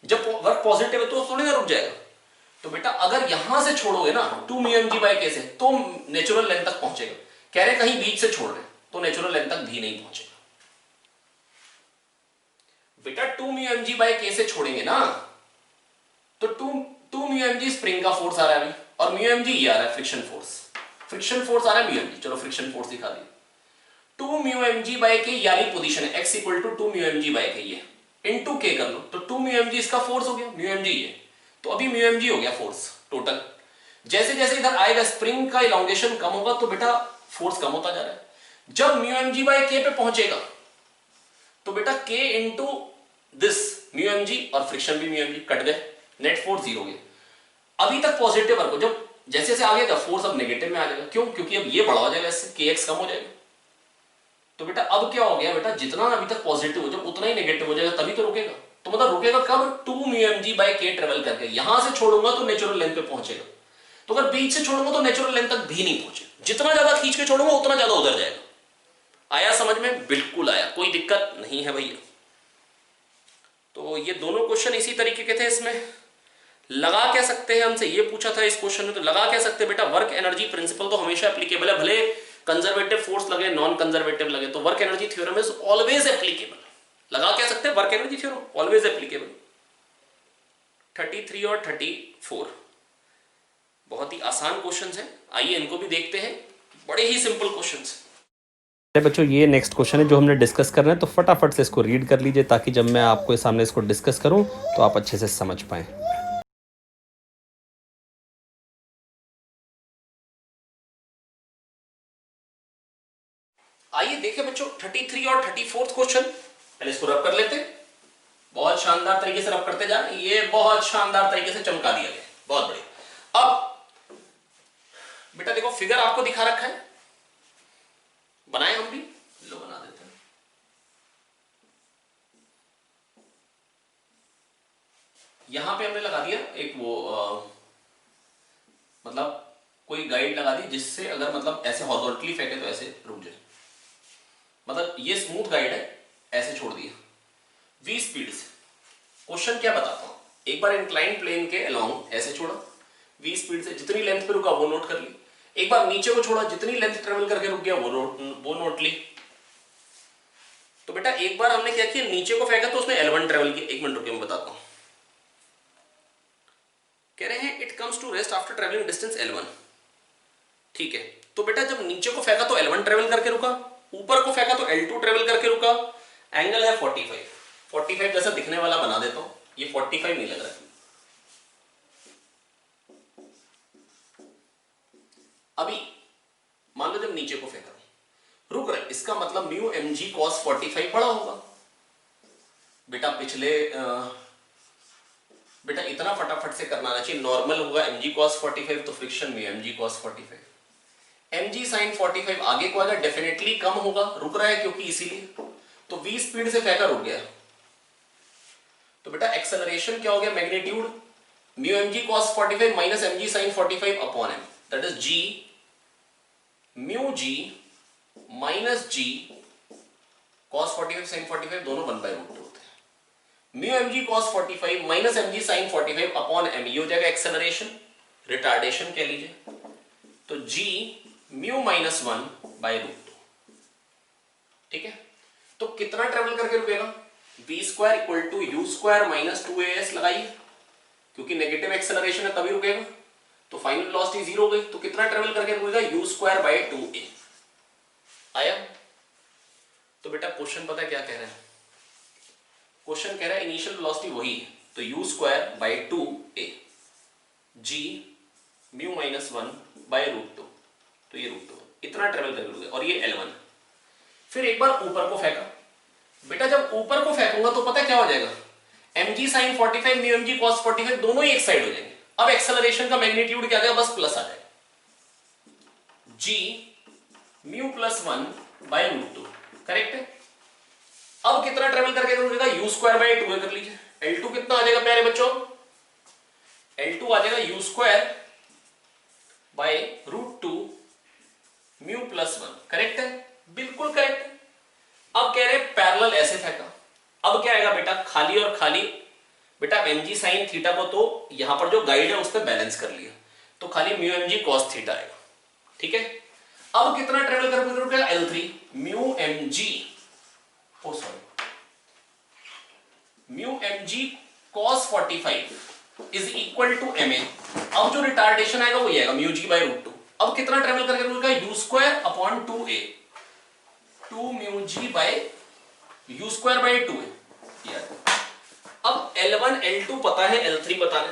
जब वर्क पॉजिटिव है तो थोड़ी ना रुक जाएगा। तो बेटा अगर यहां से छोड़ोगे ना 2 म्यू एम जी बाय के से, तो नेचुरल लेंथ तक पहुंचेगा। कह रहे कहीं बीच से छोड़ रहे तो नेचुरल लेंथ तक भी नहीं पहुंचेगा। बेटा 2 म्यू एम जी बाय के से छोड़ेंगे ना तो 2 म्यू एम जी स्प्रिंग का फोर्स आ रहा है अभी, और म्यू एम जी ये आ रहा है फ्रिक्शन फोर्स। फ्रिक्शन फोर्स आ रहा है म्यू एम जी, चलो फ्रिक्शन फोर्स दिखा दिया। 2 mu m g by k याली पोजीशन है x equal to 2 mu m g by k, ये इनटू k कर लो तो 2 म्यू एम जी इसका फोर्स हो गया, म्यू एम जी ये, तो अभी म्यू एम जी हो गया फोर्स टोटल। जैसे जैसे इधर आएगा स्प्रिंग का इलॉन्गेशन कम होगा तो बेटा फोर्स कम होता जा रहा है। जब म्यू एम जी बाय के पे पहुंचेगा तो बेटा k into this mu m g और फ्रिक्शन भी म्यू एम जी कट गए, नेट फोर्स 0 हो गया। अभी तक पॉजिटिव वर्क हो, जब जैसे जैसे आगे फोर्स अब नेगेटिव में आ जाएगा, क्यों? क्योंकि अब ये बड़ा हो जाएगा, इससे kx कम हो जाएगा। तो बेटा अब क्या हो गया बेटा, जितना अभी तक पॉजिटिव हो जब उतना ही नेगेटिव हो जाएगा तभी तो रुकेगा। तो मतलब रुकेगा कब? 2 म्यू एम जी बाय के ट्रेवल करके। यहां से छोड़ूंगा तो नेचुरल लेंथ पे पहुंचेगा, तो अगर बीच से छोड़ूंगा तो नेचुरल लेंथ तक भी नहीं पहुंचेगा। जितना ज्यादा खींच के छोड़ूंगा उतना ज्यादा उधर जाएगा। आया समझ में? बिल्कुल आया, कोई दिक्कत नहीं है भैया। तो ये दोनों क्वेश्चन इसी तरीके के थे। इसमें लगा क्या सकते हैं, हमसे ये पूछा था इस क्वेश्चन में, तो लगा क्या सकते हैं बेटा, वर्क एनर्जी प्रिंसिपल तो हमेशा एप्लीकेबल है, भले कंजर्वेटिव फोर्स लगे नॉन कंजर्वेटिव लगे, तो work energy theorem is always applicable. लगा क्या सकते हैं, work energy theorem always applicable. 33 और 34 बहुत ही आसान क्वेश्चंस हैं, आइए इनको भी देखते हैं, बड़े ही सिंपल क्वेश्चंस। बच्चों ये नेक्स्ट क्वेश्चन है जो हमने डिस्कस करना है, तो फटाफट से इसको रीड कर लीजिए ताकि जब मैं आपको सामने इसको डिस्कस करूं तो आप अच्छे से समझ पाएं। आइए देखें बच्चों 33 और 34 क्वेश्चन, पहले इसको रब कर लेते हैं। बहुत शानदार तरीके से रब करते जा, ये बहुत शानदार तरीके से चमका दिया गया, बहुत बढ़िया। अब बेटा देखो फिगर आपको दिखा रखा है, बनाए हम भी, लो बना देते हैं। यहां पे हमने लगा दिया एक वो मतलब कोई गाइड लगा दी जिससे अगर मतलब ऐसे हॉरिजॉन्टली फेंके तो ऐसे रुक जाए, मतलब ये स्मूथ गाइड है, ऐसे छोड़ दिया v स्पीड से। क्वेश्चन क्या बताता हूं, एक बार इंक्लाइन प्लेन के अलोंग ऐसे छोड़ा v स्पीड से, जितनी लेंथ पे रुका वो नोट कर ली। एक बार नीचे को छोड़ा, जितनी लेंथ ट्रेवल करके रुक गया वो नोट ली। तो बेटा एक बार हमने क्या किया, नीचे को फेंका तो उसने L1 ट्रेवल किया। एक मिनट रुके मैं बताता हूं। कह रहे हैं it comes to rest after travelling distance L1। ठीक है, तो बेटा जब नीचे को फेंका तो L1 ट्रेवल करके रुका, ऊपर को फेंका तो L2 ट्रेवल करके रुका। एंगल है 45 जैसा दिखने वाला बना देता हूं, ये 45 नहीं लग रहा है। अभी मान लो जब नीचे को फेंका रुक रहा है, इसका मतलब म्यू एम जी कॉस 45 बड़ा होगा। बेटा पिछले बेटा इतना फटाफट से करना ना चाहिए, नॉर्मल होगा एम जी कॉस 45 तो फ्रिक्शन में m g cos 45, m g sine 45 आगे को आएगा, डेफिनेटली कम होगा, रुक रहा है क्योंकि इसीलिए, तो v स्पीड से फेंका रुक गया। तो बेटा एक्सेलरेशन क्या हो गया, magnitude mu m g cos 45 minus m g sine 45 upon m, that is g mu g minus g cos 45 sin 45 दोनों 1/√2 होते हैं। Mu m g cos 45 minus m g sine 45 upon m, ये हो जाएगा acceleration, retardation कह लीजिए। तो g mu minus 1 by root 2। ठीक है, तो कितना ट्रेवल करके रुकेगा? v square equal to you square minus 2as लगाइए, क्योंकि नेगेटिव एक्सेलरेशन है तभी रुकेगा, तो फाइनल वेलोसिटी 0 हो गई। तो कितना ट्रेवल करके रुकेगा? यू स्क्वायर बाय 2a आया। तो बेटा क्वेश्चन पता है क्या कह रहा है? क्वेश्चन कह रहा है इनिशियल वेलोसिटी वही है, तो u square by 2a g mu minus 1 by root 2, तो ये रूट 2 इतना ट्रेवल करके रुकेगा, और ये L1। फिर एक बार ऊपर को फेंका। बेटा जब ऊपर को फेंकूंगा तो पता क्या हो जाएगा? mg sin 45 mu mg cos 45 दोनों ही एक साइड हो जाएंगे। अब एक्सेलरेशन का मैग्नीट्यूड क्या आ जाएगा? बस प्लस आ जाएगा, g mu plus 1 by root 2। Correct है। अब कितना ट्रेवल करके रुकेगा? यू स्क्वायर बाय 2 कर लीजिए। L2 कितना आ जाएगा प्यारे बच्चों? L2 आ जाएगा u square by root 2 mu plus 1। Correct है, बिल्कुल करेक्ट है। अब कह रहे हैं पैरेलल ऐसे फेंका। अब क्या आएगा बेटा? खाली और खाली। बेटा mg sin थीटा को तो यहां पर जो गाइड है उस पर बैलेंस कर लिया, तो खाली म्यू mg cos थीटा आएगा। ठीक है, अब कितना ट्रेवल करके रुकेगा? L3 mu mg, oh sorry, mu mg cos 45 is equal to ma। अब जो रिटार्डेशन आएगा वो आएगा म्यू g बाय रूट 2। अब कितना ट्रेवल करके रुकेगा? U square upon 2a, 2 mu g by u square by 2a। अब L1 L2 पता है, L3 पता है,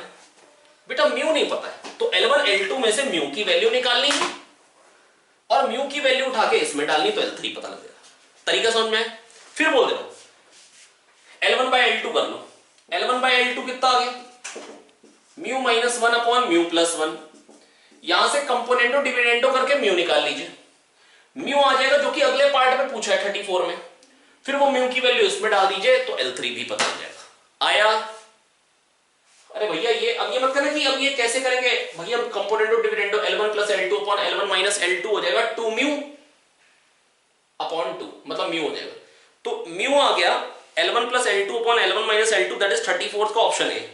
बेटा म्यू नहीं पता है, तो L1 L2 में से म्यू की वैल्यू निकालनी है और म्यू की वैल्यू उठा के इसमें डालनी, तो L3 पता लग जाएगा। तरीका समझ में आया? फिर बोल दे रहा हूं, L1 बाय L2 कर लो। L1 बाय L2 कितना आ गया? Mu minus 1 upon mu plus 1। यहां से कंपोनेंटो डिविडेंडो करके म्यू निकाल लीजिए। म्यू आ जाएगा जो कि अगले पार्ट में पूछा है 34 में। फिर वो म्यू की वैल्यू इसमें डाल दीजिए, तो L3 भी पता लग जाएगा। आया? अरे भैया ये अब ये मत करना कि अब ये कैसे करेंगे भैया, कंपोनेंटो dividendo L1 plus L2 upon L1 minus L2 हो जाएगा 2 म्यू अपॉन 2, मतलब म्यू हो जाएगा। तो म्यू आ गया L1 plus L2 upon L1 minus L2, that is 34 का ऑप्शन है।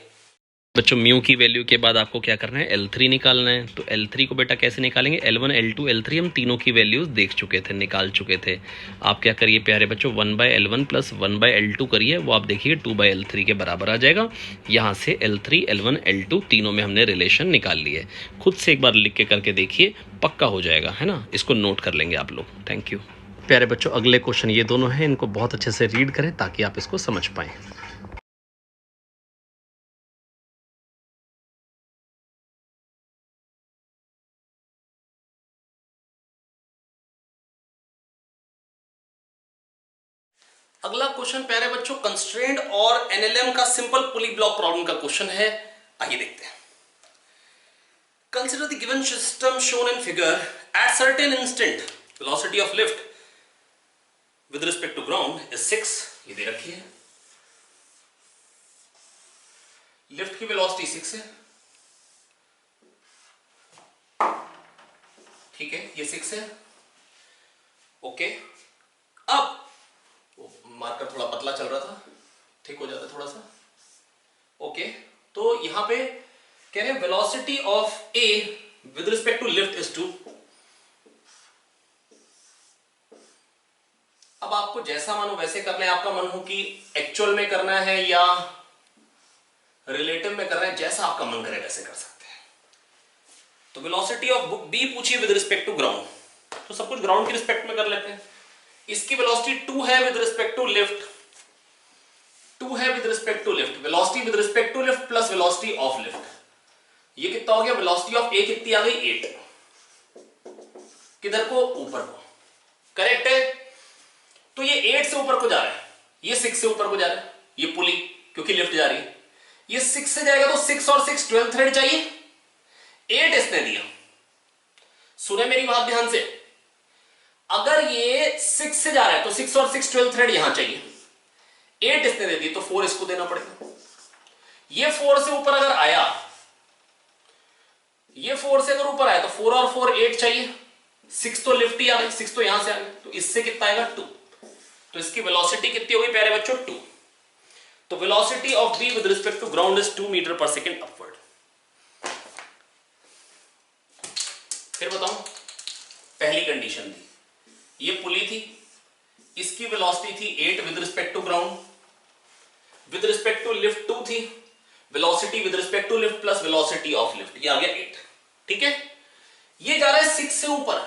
बच्चों म्यू की वैल्यू के बाद आपको क्या करना है? L3 निकालना है। तो L3 को बेटा कैसे निकालेंगे? L1 L2 L3 हम तीनों की वैल्यूज देख चुके थे, निकाल चुके थे। आप क्या करिए प्यारे बच्चों, 1/L1 प्लस 1/L2 करिए, वो आप देखिए 2/L3 के बराबर आ जाएगा। यहाँ से L3 L1 L2 तीनों में हमने रिलेशन निकाल लिए। खुद से एक बार लिख के करके देखिए, पक्का हो जाएगा, है ना। इसको नोट कर लेंगे आप लोग। थैंक यू प्यारे बच्चों। अगले क्वेश्चन ये दोनों हैं, इनको बहुत अच्छे से रीड करें ताकि आप इसको समझ पाएं। अगला क्वेश्चन प्यारे बच्चों कंस्ट्रेंट और एनएलएम का सिंपल पुली ब्लॉक प्रॉब्लम का क्वेश्चन है। आइए देखते हैं। Consider the given system shown in figure at certain instant velocity of lift with respect to ground is 6। ये दे रखी है, लिफ्ट की वेलोसिटी 6 है। ठीक है, ये 6 है। ओके, अब मार्कर थोड़ा पतला चल रहा था, ठीक हो जाता थोड़ा सा। ओके, तो यहां पे कह रहे हैं velocity of a with respect to lift is 2। अब आपको जैसा मन हो वैसे करना है। आपका मन हो कि एक्चुअल में करना है या रिलेटिव में करना है, जैसा आपका मन करे वैसे कर सकते हैं। तो वेलोसिटी ऑफ बी पूछिए विद रिस्पेक्ट टू ग्राउंड, तो सब कुछ ग्राउंड के रिस्पेक्ट में कर लेते हैं। इसकी वेलोसिटी 2 है विद रिस्पेक्ट टू लिफ्ट, 2 है with respect to lift. Velocity with respect to lift plus velocity of lift, ये कितना हो गया? वेलोसिटी ऑफ ए कितनी आ गई? 8। किधर को? ऊपर को। करेक्ट है। तो ये 8 से ऊपर को जा रहा है, ये 6 से ऊपर को जा रहा है, ये पुली क्योंकि लिफ्ट जा रही है। ये 6 से जाएगा तो 6 और 6 12 थ्रेड चाहिए, 8 इसने दिया। सुने मेरी बात ध्यान से, अगर ये 6 से जा रहा है तो 6 और 6 12 थ्रेड यहां चाहिए, 8 इसने दे दी तो 4 इसको देना पड़ेगा। ये 4 से ऊपर अगर आया, ये 4 से अगर ऊपर आया तो 4 और 4 8 चाहिए, 6 तो लिफ्ट ही आ गई, 6 तो यहां से आ गई, तो इससे कितना आएगा? 2। तो इसकी वेलोसिटी कितनी होगी प्यारे बच्चों? 2। तो velocity of B with respect to ground is 2 metre per second upward. फिर बताऊं, पहली कंडीशन दी ये पुली थी, इसकी वेलोसिटी थी 8 with respect to ground, with respect to lift 2 थी, velocity with respect to lift plus velocity of lift, ये आ गया 8। ठीक है, ये जा रहा है 6 से ऊपर,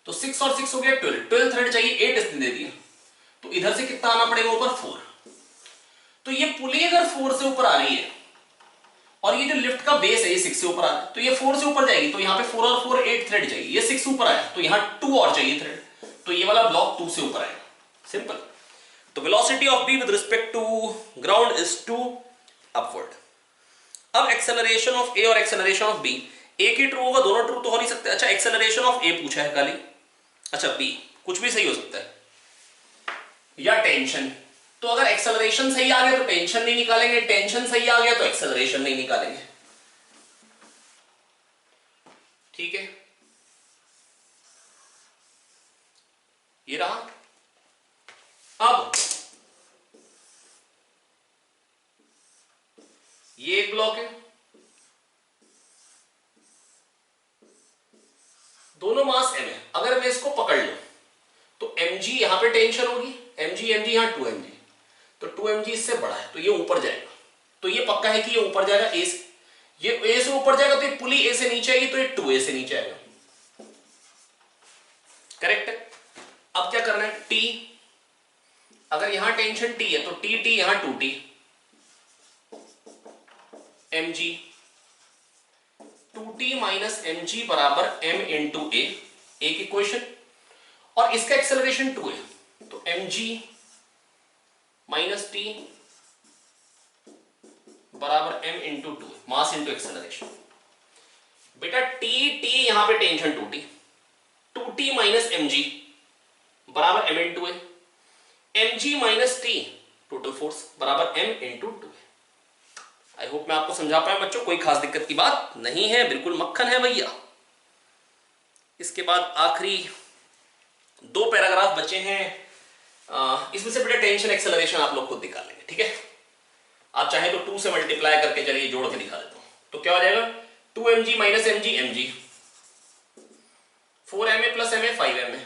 तो 6 और 6 हो गया 12, 12 थ्रेड चाहिए, 8 इसने दे दिया, तो इधर से कितना आना पड़ेगा ऊपर 4। तो ये पुली अगर 4 से ऊपर आ रही है और ये जो लिफ्ट का बेस है ये 6 से ऊपर आ रहा है, तो ये 4 से ऊपर जाएगी, तो यहां पे 4 और 4 8 थ्रेड चाहिए, ये 6 ऊपर आया तो यहां 2 और चाहिए थ्रेड, तो ये वाला ब्लॉक 2 से ऊपर आएगा, सिंपल। तो velocity of B with respect to ground is 2 upward. अब एक्सेलरेशन ऑफ ए और एक्सेलरेशन ऑफ बी, एक ही ट्रू होगा, दोनों ट्रू तो हो नहीं सकते। अच्छा, एक्सेलरेशन ऑफ ए पूछा है खाली, अच्छा बी कुछ भी सही हो सकता है, या टेंशन, तो अगर एक्सेलरेशन सही आ गया तो टेंशन नहीं निकालेंगे, टेंशन सही आ गया तो एक्सेलरेशन नहीं निकालेंगे। ठीक है, ये रहा। अब ये एक ब्लॉक है, दोनों मास m है, अगर मैं इसको पकड़ लूं तो mg यहां पे टेंशन होगी, mg यहां 2mg, तो 2mg इससे बड़ा है तो ये ऊपर जाएगा, तो ये पक्का है कि ये ऊपर जाएगा, a से, ये a से ऊपर जाएगा तो ये पुली a से नीचे आएगी, तो ये 2a से नीचे आएगा, करेक्ट है। अब क्या करना है, t, अगर यहां टेंशन t है तो t यहां 2t, mg 2t minus mg बराबर m इंटू a, एक इक्वेशन, और इसका एक्सेलरेशन 2 है, तो mg माइनस टी बराबर m into 2, mass into acceleration. बेटा t यहां पे tension 2t, 2t minus mg बराबर m into a, mg minus t total force बराबर m इंटू 2। आई होप मैं आपको समझा पाया बच्चों, कोई खास दिक्कत की बात नहीं है, बिल्कुल मक्खन है भैया। इसके बाद आखिरी 2 पैराग्राफ बचे हैं, इसमें से बेटा टेंशन एक्सेलरेशन आप लोग खुद निकाल लेंगे, ठीक है। आप चाहे तो 2 से मल्टीप्लाई करके चलिए जोड़ के दिखा देता हूं, तो क्या हो जाएगा 2mg minus mg mg, 4ma plus ma 5ma,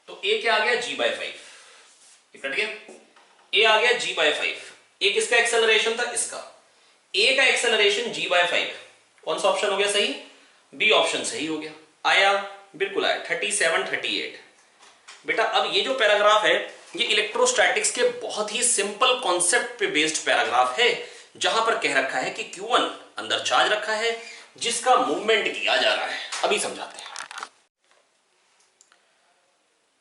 तो a क्या आ गया g/5, ये कट गया, a आ गया g/5, एक इसका एक्सेलरेशन था, इसका a का एक्सेलरेशन g/5, कौन सा ऑप्शन हो गया सही, बी ऑप्शन सही हो गया, आया बिल्कुल आया 37 38। बेटा अब ये जो पैराग्राफ है ये इलेक्ट्रोस्टैटिक्स के बहुत ही सिंपल कॉन्सेप्ट पे बेस्ड पैराग्राफ है, जहां पर कह रखा है कि Q1 अंदर चार्ज रखा है जिसका मूवमेंट किया जा रहा है। अभी समझाते हैं।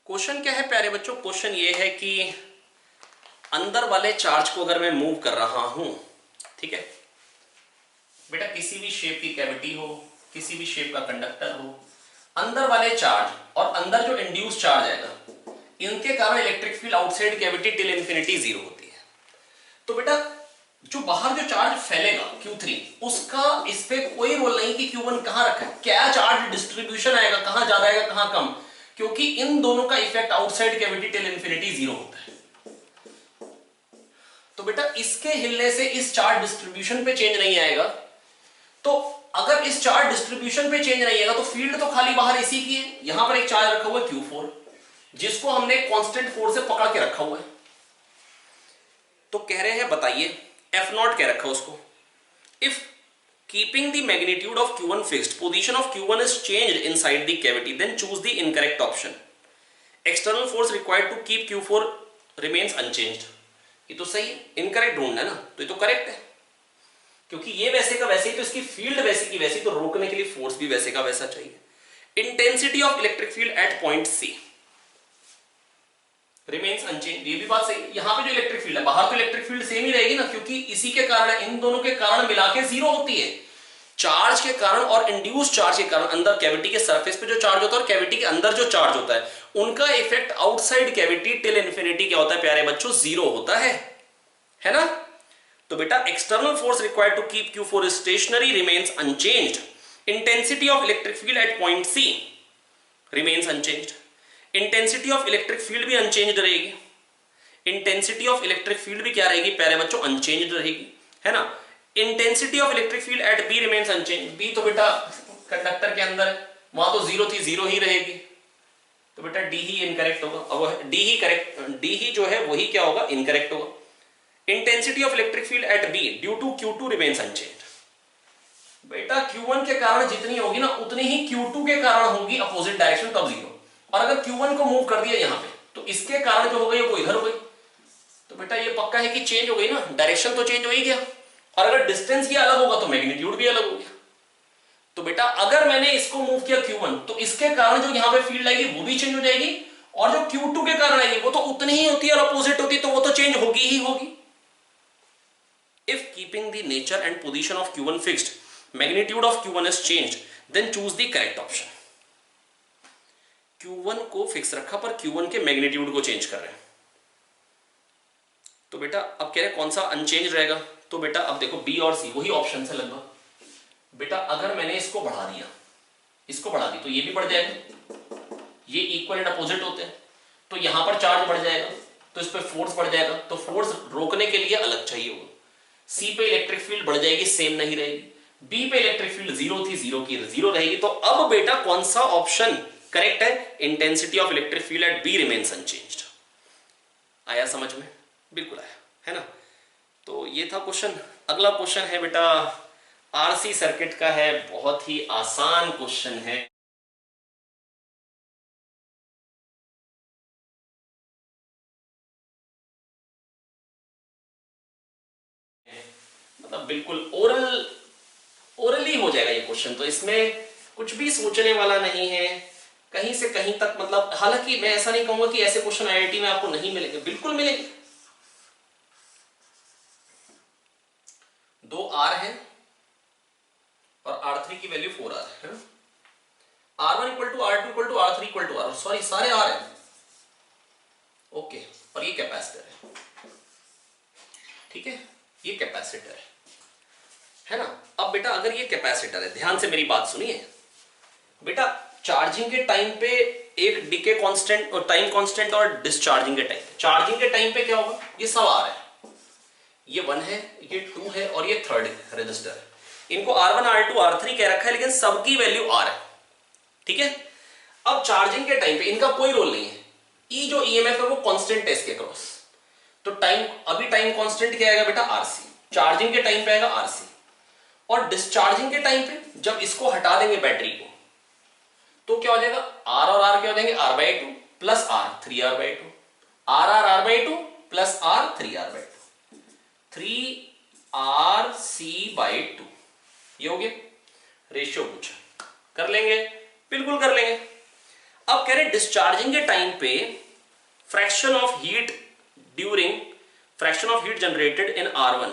क्वेश्चन क्या है प्यारे बच्चों, क्वेश्चन ये है कि अंदर वाले चार्ज को अगर मैं मूव कर रहा हूं, ठीक है बेटा, किसी भी शेप की कैविटी हो, किसी भी शेप का कंडक्टर हो, अंदर वाले चार्ज और अंदर जो इंड्यूस चार्ज आएगा, इनके कारण electric field outside cavity till infinity 0 होती है। तो बेटा जो बाहर जो चार्ज फैलेगा Q3, उसका इस पे कोई रोल नहीं कि Q1 कहां रखा है, क्या चार्ज डिस्ट्रीब्यूशन आएगा, कहां ज्यादा आएगा कहां कम, क्योंकि इन दोनों का effect outside cavity till infinity 0 होता है। तो बेटा इसके हिलने से इस चार्ज डिस्ट्रीब्यूशन पे चेंज नहीं आएगा, तो अगर इस चार्ज डिस्ट्रीब्यूशन पे चेंज नहीं आएगा तो फील्ड तो खाली बाहर इसी की है। यहां पर एक चार्ज रखा हुआ है Q4, जिसको हमने कांस्टेंट फोर्स से पकड़ के रखा हुआ है, तो कह रहे हैं बताइए F0 कह रखा उसको, if keeping the magnitude of Q1 fixed, position of Q1 is changed inside the cavity, then choose the incorrect option, external force required to keep Q4 remains unchanged. ये तो सही है, इनकरेक्ट ढूंढना है ना, तो ये तो करेक्ट है, क्योंकि ये वैसे का वैसे ही, तो इसकी फील्ड वैसे की वैसी, तो रोकने के लिए फोर्स भी वैसे का वैसा चाहिए। Intensity of electric field at point C remains unchanged, ये भी बात सही है। यहां पे जो इलेक्ट्रिक फील्ड है, बाहर तो इलेक्ट्रिक फील्ड सेम ही रहेगी ना, क्योंकि इसी के कारण, इन दोनों के कारण मिला के 0 होती है। चार्ज के कारण और इंड्यूस चार्ज के कारण अंदर कैविटी के सरफेस पे जो चार्ज होता है और कैविटी के अंदर जो चार्ज होता है, उनका effect outside cavity till infinity क्या होता है प्यारे बच्चों, 0 होता है ना। तो बेटा external force required to keep Q4 stationary remains unchanged, intensity of electric field at point C remains unchanged, intensity of electric field भी अनचेंज्ड रहेगी, इंटेंसिटी ऑफ इलेक्ट्रिक फील्ड भी क्या रहेगी प्यारे बच्चों, अनचेंज्ड रहेगी, है ना। Intensity of electric field at B remains unchanged, B तो बेटा कंडक्टर के अंदर है, वहां तो जीरो थी, जीरो ही रहेगी, तो बेटा डी ही इनकरेक्ट होगा। अब डी ही करेक्ट, डी ही जो है वही क्या होगा, इनकरेक्ट होगा। Intensity of electric field at B due to Q2 remains unchanged. बेटा Q1 के कारण जितनी होगी ना उतनी ही Q2 के कारण होगी अपोजिट डायरेक्शन, तब जीरो। और अगर Q1 को मूव कर दिया यहां पे तो इसके कारण जो हो गई वो इधर हो गई, तो बेटा ये पक्का है कि चेंज हो गई ना, डायरेक्शन तो चेंज हो ही गया। और अगर डिस्टेंस ये अलग होगा तो मैग्नीट्यूड भी अलग हो गया। तो बेटा अगर मैंने इसको मूव किया Q1 तो इसके कारण जो यहां पे फील्ड आएगी वो भी चेंज हो जाएगी, और जो Q2 के कारण आएगी वो तो उतनी ही होती है और अपोजिट होती है, तो वो तो चेंज होगी ही होगी। If keeping the nature and position of Q1 fixed, magnitude of Q1 is changed, then choose the correct option। Q1 को फिक्स रखा पर Q1 के मैग्नीट्यूड को चेंज कर रहे हैं, तो बेटा अब कह रहे कौन सा अनचेंज रहेगा, तो बेटा अब देखो B और C वही ऑप्शन है लगभग। बेटा अगर मैंने इसको बढ़ा दिया, इसको बढ़ा दी तो ये भी बढ़ जाएगा, ये इक्वल एंड अपोजिट होते हैं, तो यहां पर चार्ज बढ़ जाएगा तो इस पर फोर्स बढ़ जाएगा, तो फोर्स रोकने के लिए अलग चाहिए होगा। C पे इलेक्ट्रिक फील्ड बढ़ जाएगी, सेम नहीं रहेगी। बी पे इलेक्ट्रिक फील्ड जीरो थी, जीरो की जीरो रहेगी। तो अब बेटा कौन सा ऑप्शन करेक्ट है, intensity of electric field at B remains unchanged. आया समझ में, बिल्कुल आया है ना। तो ये था क्वेश्चन। अगला क्वेश्चन है बेटा आरसी सर्किट का है, बहुत ही आसान क्वेश्चन है। मतलब बिल्कुल ओरली हो जाएगा ये क्वेश्चन, तो इसमें कुछ भी सोचने वाला नहीं है कहीं से कहीं तक। मतलब हालांकि मैं ऐसा नहीं कहूंगा कि ऐसे क्वेश्चन आईआईटी में आपको नहीं मिलेंगे, बिल्कुल मिलेंगे। दो आर है और R3 की वैल्यू 4R है ना। R1 equal to R2 equal to R3 equal to R, sorry सारे R है, ओके। और ये कैपेसिटर है, ठीक है, ये कैपेसिटर है ना। अब बेटा अगर ये कैपेसिटर है, ध्यान से मेरी बात सुनिए बेटा, चार्जिंग के टाइम पे एक डीके कांस्टेंट और टाइम कांस्टेंट, और डिस्चार्जिंग के टाइम पे, चार्जिंग के टाइम पे क्या होगा, ये सब आ रहा है, ये 1 है, ये 2 है और ये 3rd रजिस्टर है। इनको R1 R2 R3 कह रखा है, लेकिन सबकी वैल्यू R है, ठीक है। अब चार्जिंग के टाइम पे इनका कोई रोल नहीं है, ई जो ईएमएफ है वो कांस्टेंट है इसके क्रॉस, तो टाइम, अभी टाइम कांस्टेंट क्या आएगा बेटा, RC। चार्जिंग के टाइम पे आएगा RC, और डिस्चार्जिंग के टाइम पे जब इसको हटा देंगे बैटरी को तो क्या हो जाएगा, R और R क्या हो जाएंगे, R/2 plus R 3R/2, R/2 plus R 3R/2, 3RC/2, ये हो गया। रेशियो पूछा, कर लेंगे, बिल्कुल कर लेंगे। अब कह रहे डिस्चार्जिंग के टाइम पे fraction of heat during, fraction of heat generated in R1,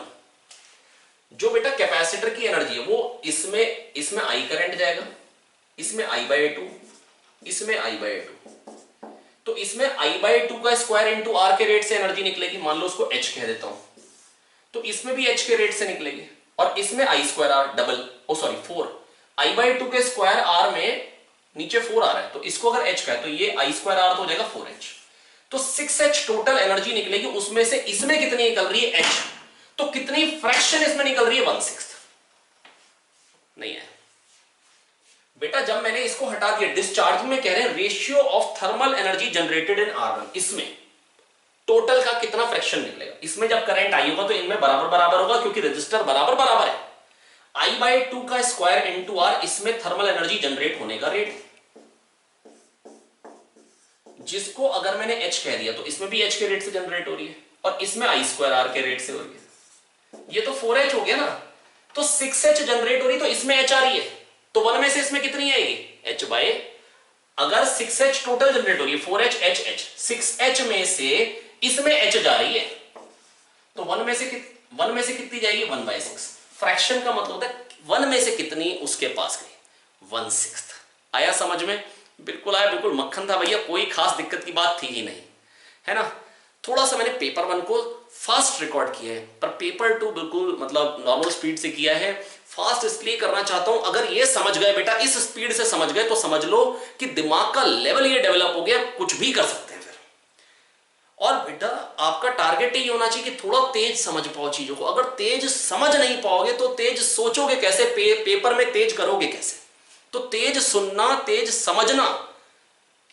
जो बेटा कैपेसिटर की एनर्जी है वो इसमें I करंट जाएगा, इसमें I/2, इसमें I/2, तो इसमें I/2 का स्क्वायर इंटू R के रेट से एनर्जी निकलेगी, मान लो उसको H कह देता हूं, तो इसमें भी H के रेट से निकलेगी, और इसमें I²R डबल, सॉरी 4, I/2 के स्क्वायर R में नीचे 4 आ रहा है, तो इसको अगर H का है तो ये I²R तो हो जाएगा 4H, तो 6H टोटल एनर्जी निकलेगी। उसमें से इसमें कितनी निकल रही है, H, तो कितनी फ्रैक्शन इसमें निकल रही है, 1/6 नहीं है बेटा। जब मैंने इसको हटा दिया, डिस्चार्ज में कह रहे हैं ratio of thermal energy generated in R1, इसमें टोटल का कितना फ्रैक्शन निकलेगा। इसमें जब करंट आई होगा तो इनमें बराबर बराबर होगा, क्योंकि रजिस्टर बराबर बराबर है। I/2 का स्क्वायर इंटू R, इसमें थर्मल एनर्जी जनरेट होने का रेट, जिसको अगर मैंने H कह दिया तो इसमें भी H के रेट से जनरेट हो रही है, और इसमें I²R के रेट से हो रही है। ये तो 4H हो गया ना, तो 6H जनरेट हो रही, तो इसमें H आ रही है, तो 1 में से इसमें कितनी आएगी, H बाय, अगर 6H टोटल जनरेट हो रही है, 4H HH, 6H में से इसमें H जा रही है, तो 1 में से कितनी जाएगी, 1/6। फ्रैक्शन का मतलब होता है 1 में से कितनी उसके पास गई, 1/6। आया समझ में, बिल्कुल आया, बिल्कुल मक्खन था भैया, कोई खास दिक्कत की बात थी ही नहीं, है ना। थोड़ा सा मैंने पेपर 1 को फास्ट रिकॉर्ड किया है, पर पेपर 2 बिल्कुल मतलब नॉर्मल स्पीड से किया है। फास्ट इसलिए करना चाहता हूं, अगर ये समझ गए बेटा, इस स्पीड से समझ गए, तो समझ लो कि दिमाग का लेवल ये डेवलप हो गया, कुछ भी कर सकते हैं फिर। और बेटा आपका टारगेट ही होना चाहिए कि थोड़ा तेज समझ पाओ चीजों को। अगर तेज समझ नहीं पाओगे तो तेज सोचोगे कैसे, पेपर में तेज करोगे कैसे। तो तेज सुनना, तेज समझना,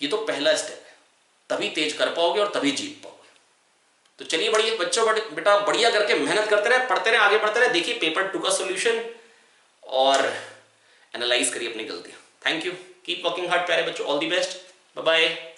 ये तो पहला स्टेप है, तभी तेज कर पाओगे और तभी जीत पाओगे। तो चलिए बढ़िया बच्चों, बेटा बढ़िया करके मेहनत करते रहे, पढ़ते रहे, आगे बढ़ते रहे। देखिए पेपर 2 का सॉल्यूशन और एनालाइज करिए अपनी गलतियां। Thank you, keep working hard प्यारे बच्चों, all the best, bye bye.